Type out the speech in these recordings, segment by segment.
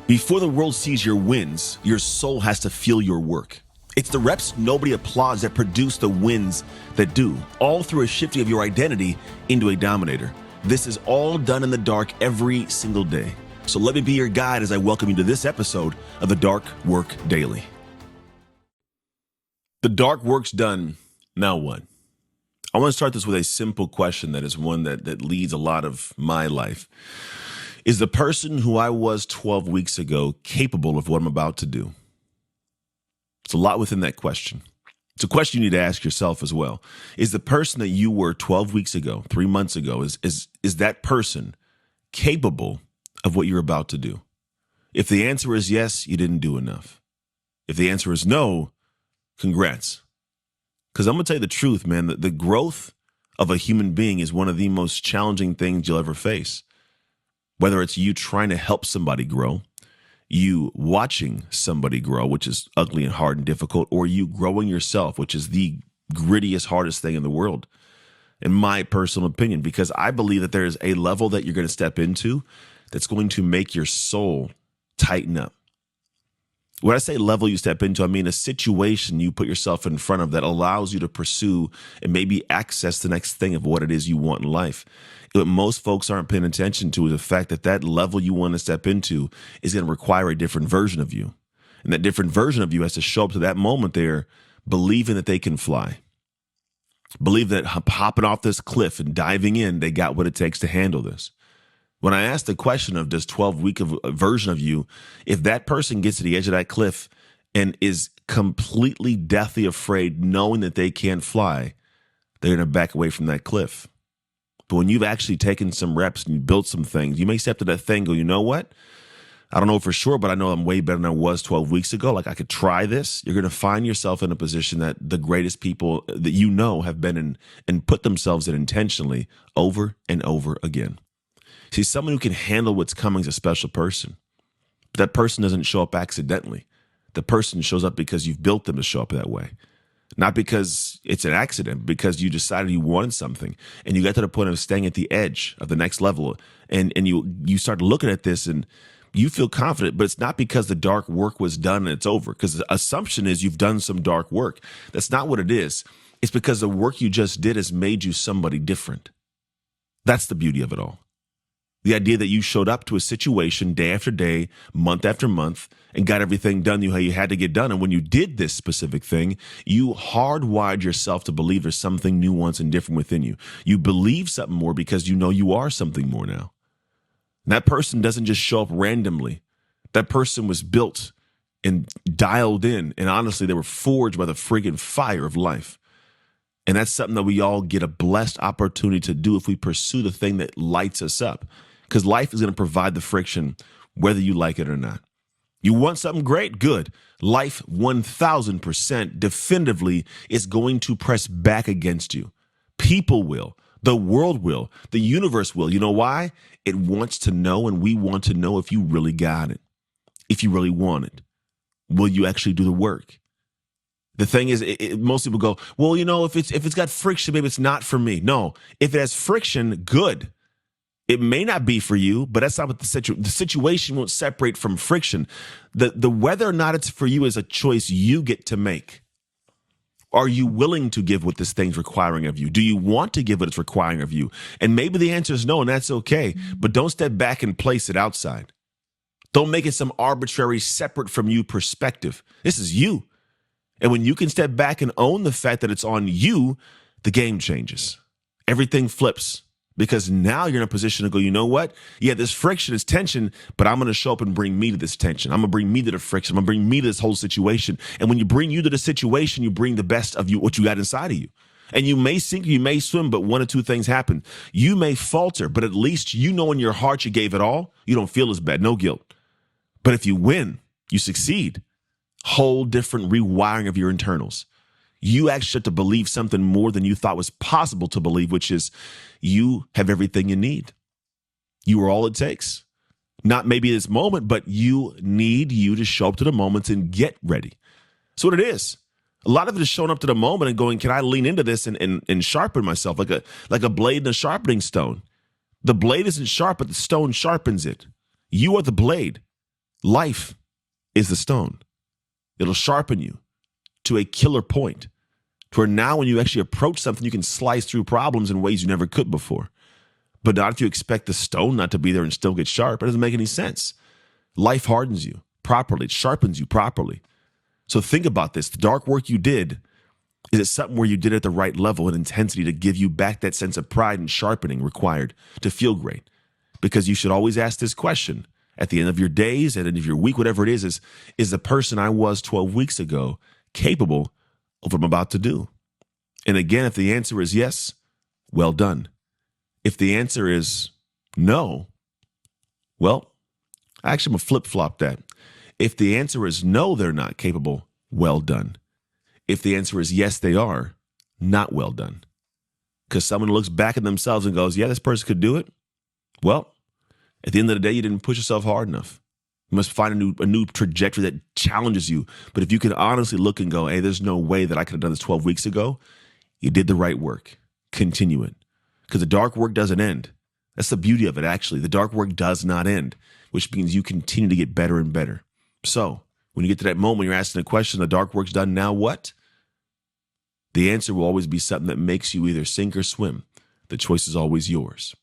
Before the world sees your wins, your soul has to feel your work. It's the reps nobody applauds that produce the wins that do, all through a shifting of your identity into a dominator. This is all done in the dark every single day. So let me be your guide as I welcome you to this episode of the Dark Work Daily. The dark work's done. Now what? I want to start this with a simple question that is one that leads a lot of my life. Is the person who I was 12 weeks ago capable of what I'm about to do? It's a lot within that question. It's a question you need to ask yourself as well. Is the person that you were 12 weeks ago, 3 months ago, is that person capable of what you're about to do? If the answer is yes, you didn't do enough. If the answer is no, congrats. Because I'm going to tell you the truth, man. The growth of a human being is one of the most challenging things you'll ever face. Whether it's you trying to help somebody grow, you watching somebody grow, which is ugly and hard and difficult, or you growing yourself, which is the grittiest, hardest thing in the world, in my personal opinion, because I believe that there is a level that you're going to step into that's going to make your soul tighten up. When I say level you step into, I mean a situation you put yourself in front of that allows you to pursue and maybe access the next thing of what it is you want in life. What most folks aren't paying attention to is the fact that that level you want to step into is going to require a different version of you. And that different version of you has to show up to that moment there believing that they can fly. Believe that hopping off this cliff and diving in, they got what it takes to handle this. When I ask the question of this 12-week version of you, if that person gets to the edge of that cliff and is completely deathly afraid knowing that they can't fly, they're going to back away from that cliff. But when you've actually taken some reps and you built some things, you may step to that thing and go, you know what? I don't know for sure, but I know I'm way better than I was 12 weeks ago. Like, I could try this. You're going to find yourself in a position that the greatest people that you know have been in and put themselves in intentionally over and over again. See, someone who can handle what's coming is a special person. But that person doesn't show up accidentally. The person shows up because you've built them to show up that way. Not because it's an accident, because you decided you wanted something and you got to the point of staying at the edge of the next level. And you start looking at this and you feel confident, but it's not because the dark work was done and it's over. Because the assumption is you've done some dark work. That's not what it is. It's because the work you just did has made you somebody different. That's the beauty of it all. The idea that you showed up to a situation day after day, month after month, and got everything done how you had to get done. And when you did this specific thing, you hardwired yourself to believe there's something nuanced and different within you. You believe something more because you know you are something more now. And that person doesn't just show up randomly. That person was built and dialed in. And honestly, they were forged by the friggin' fire of life. And that's something that we all get a blessed opportunity to do if we pursue the thing that lights us up. Because life is going to provide the friction whether you like it or not. You want something great? Good. Life 1000% definitively is going to press back against you. People will. The world will. The universe will. You know why? It wants to know, and we want to know if you really got it. If you really want it. Will you actually do the work? The thing is, most people go, well, you know, if it's got friction, maybe it's not for me. No, if it has friction, good. It may not be for you, but that's not what the situation won't separate from friction. The whether or not it's for you is a choice you get to make. Are you willing to give what this thing's requiring of you? Do you want to give what it's requiring of you? And maybe the answer is no, and that's okay. But don't step back and place it outside. Don't make it some arbitrary, separate from you perspective. This is you. And when you can step back and own the fact that it's on you, the game changes. Everything flips. Because now you're in a position to go, you know what? Yeah, this friction is tension, but I'm going to show up and bring me to this tension. I'm going to bring me to the friction. I'm going to bring me to this whole situation. And when you bring you to the situation, you bring the best of you, what you got inside of you. And you may sink, you may swim, but one or two things happen. You may falter, but at least you know in your heart you gave it all. You don't feel as bad, no guilt. But if you win, you succeed. Whole different rewiring of your internals. You actually have to believe something more than you thought was possible to believe, which is you have everything you need. You are all it takes. Not maybe this moment, but you need you to show up to the moments and get ready. That's what it is. A lot of it is showing up to the moment and going, can I lean into this and sharpen myself like a blade in a sharpening stone? The blade isn't sharp, but the stone sharpens it. You are the blade. Life is the stone. It'll sharpen you to a killer point, to where now when you actually approach something, you can slice through problems in ways you never could before. But not if you expect the stone not to be there and still get sharp. It doesn't make any sense. Life hardens you properly. It sharpens you properly. So think about this. The dark work you did, is it something where you did it at the right level and intensity to give you back that sense of pride and sharpening required to feel great? Because you should always ask this question at the end of your days, at the end of your week, whatever it is the person I was 12 weeks ago capable of what I'm about to do? And again, if the answer is yes, well done. If the answer is no, well, actually, I'm going to flip-flop that. If the answer is no, they're not capable, well done. If the answer is yes, they are, not well done. Because someone looks back at themselves and goes, yeah, this person could do it. Well, at the end of the day, you didn't push yourself hard enough. You must find a new trajectory that challenges you. But if you can honestly look and go, hey, there's no way that I could have done this 12 weeks ago, you did the right work. Continue it. Because the dark work doesn't end. That's the beauty of it, actually. The dark work does not end, which means you continue to get better and better. So when you get to that moment, you're asking the question, the dark work's done, now what? The answer will always be something that makes you either sink or swim. The choice is always yours.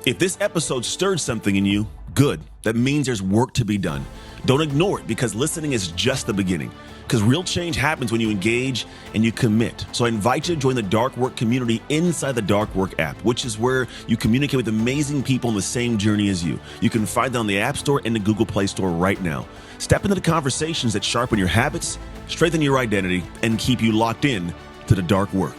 If this episode stirred something in you, good. That means there's work to be done. Don't ignore it, because listening is just the beginning. Because real change happens when you engage and you commit. So I invite you to join the Dark Work community inside the Dark Work app, which is where you communicate with amazing people on the same journey as you. You can find it on the App Store and the Google Play Store right now. Step into the conversations that sharpen your habits, strengthen your identity, and keep you locked in to the dark work.